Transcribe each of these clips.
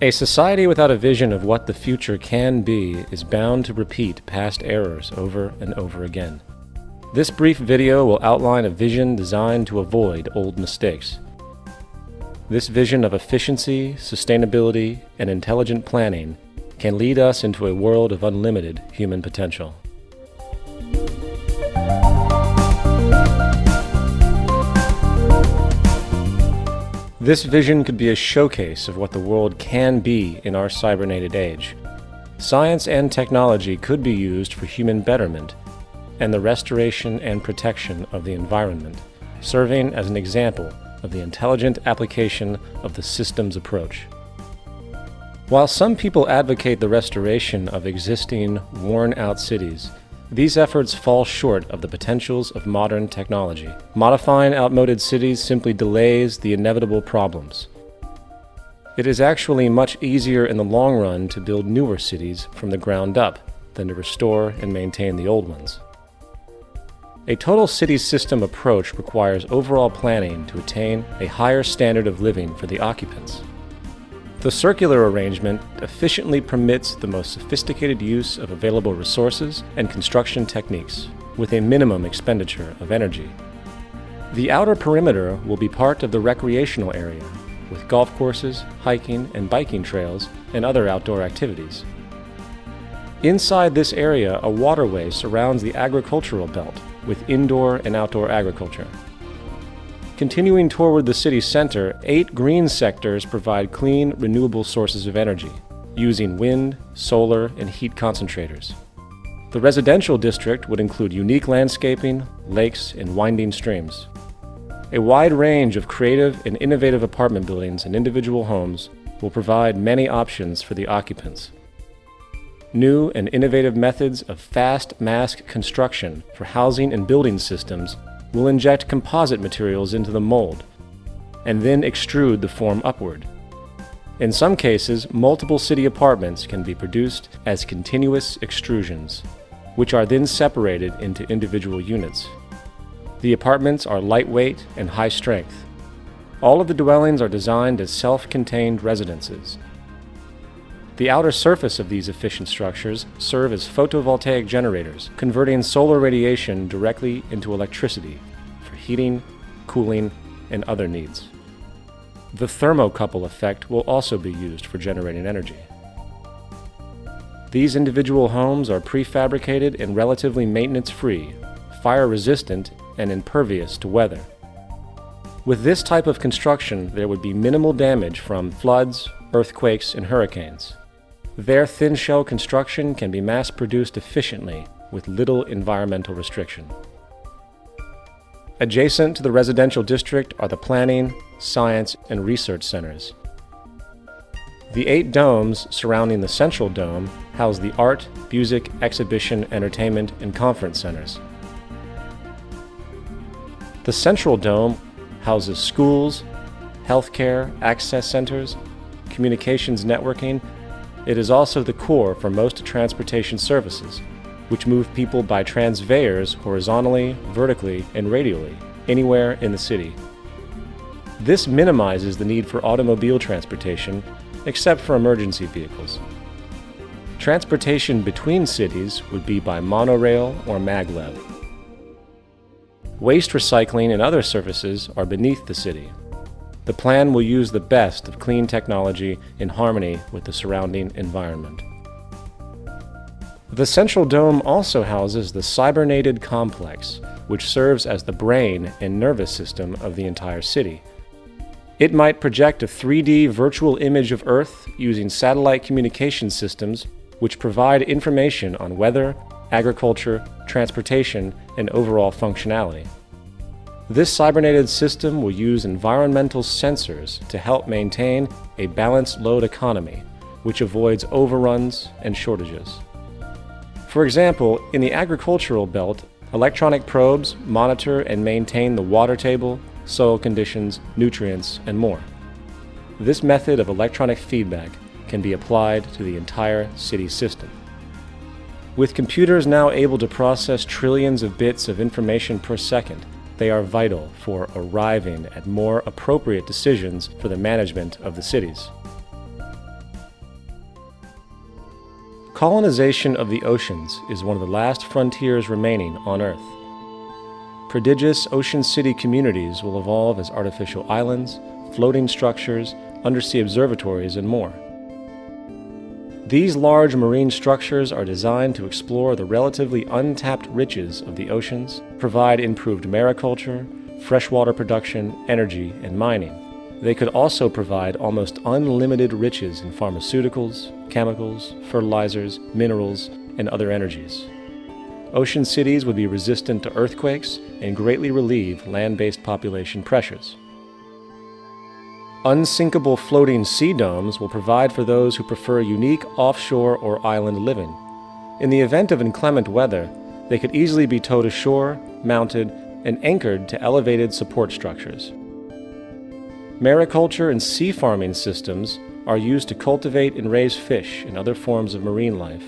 A society without a vision of what the future can be is bound to repeat past errors over and over again. This brief video will outline a vision designed to avoid old mistakes. This vision of efficiency, sustainability, and intelligent planning can lead us into a world of unlimited human potential. This vision could be a showcase of what the world can be in our cybernated age. Science and technology could be used for human betterment and the restoration and protection of the environment, serving as an example of the intelligent application of the systems approach. While some people advocate the restoration of existing, worn-out cities, these efforts fall short of the potentials of modern technology. Modifying outmoded cities simply delays the inevitable problems. It is actually much easier in the long run to build newer cities from the ground up than to restore and maintain the old ones. A total city system approach requires overall planning to attain a higher standard of living for the occupants. The circular arrangement efficiently permits the most sophisticated use of available resources and construction techniques, with a minimum expenditure of energy. The outer perimeter will be part of the recreational area, with golf courses, hiking and biking trails, and other outdoor activities. Inside this area, a waterway surrounds the agricultural belt, with indoor and outdoor agriculture. Continuing toward the city center, 8 green sectors provide clean, renewable sources of energy, using wind, solar, and heat concentrators. The residential district would include unique landscaping, lakes, and winding streams. A wide range of creative and innovative apartment buildings and individual homes will provide many options for the occupants. New and innovative methods of fast mass construction for housing and building systems will inject composite materials into the mold and then extrude the form upward. In some cases, multiple city apartments can be produced as continuous extrusions, which are then separated into individual units. The apartments are lightweight and high strength. All of the dwellings are designed as self-contained residences. The outer surface of these efficient structures serve as photovoltaic generators, converting solar radiation directly into electricity for heating, cooling, and other needs. The thermocouple effect will also be used for generating energy. These individual homes are prefabricated and relatively maintenance-free, fire-resistant, and impervious to weather. With this type of construction, there would be minimal damage from floods, earthquakes, and hurricanes. Their thin shell construction can be mass-produced efficiently with little environmental restriction. Adjacent to the residential district are the planning, science, and research centers. The 8 domes surrounding the central dome house the art, music, exhibition, entertainment, and conference centers. The central dome houses schools, healthcare, access centers, communications networking. It is also the core for most transportation services, which move people by transveyors horizontally, vertically, and radially, anywhere in the city. This minimizes the need for automobile transportation, except for emergency vehicles. Transportation between cities would be by monorail or maglev. Waste recycling and other services are beneath the city. The plan will use the best of clean technology in harmony with the surrounding environment. The central dome also houses the cybernated complex, which serves as the brain and nervous system of the entire city. It might project a 3D virtual image of Earth using satellite communication systems which provide information on weather, agriculture, transportation, and overall functionality. This cybernated system will use environmental sensors to help maintain a balanced load economy, which avoids overruns and shortages. For example, in the agricultural belt, electronic probes monitor and maintain the water table, soil conditions, nutrients, and more. This method of electronic feedback can be applied to the entire city system. With computers now able to process trillions of bits of information per second, they are vital for arriving at more appropriate decisions for the management of the cities. Colonization of the oceans is one of the last frontiers remaining on Earth. Prodigious ocean city communities will evolve as artificial islands, floating structures, undersea observatories, and more. These large marine structures are designed to explore the relatively untapped riches of the oceans, provide improved mariculture, freshwater production, energy, and mining. They could also provide almost unlimited riches in pharmaceuticals, chemicals, fertilizers, minerals, and other energies. Ocean cities would be resistant to earthquakes and greatly relieve land-based population pressures. Unsinkable floating sea domes will provide for those who prefer unique offshore or island living. In the event of inclement weather, they could easily be towed ashore, mounted, and anchored to elevated support structures. Mariculture and sea farming systems are used to cultivate and raise fish and other forms of marine life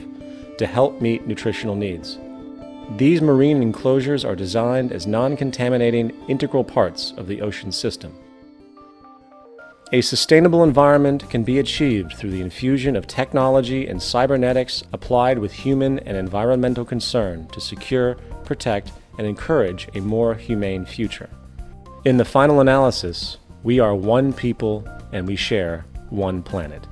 to help meet nutritional needs. These marine enclosures are designed as non-contaminating integral parts of the ocean system. A sustainable environment can be achieved through the infusion of technology and cybernetics applied with human and environmental concern to secure, protect, and encourage a more humane future. In the final analysis, we are one people and we share one planet.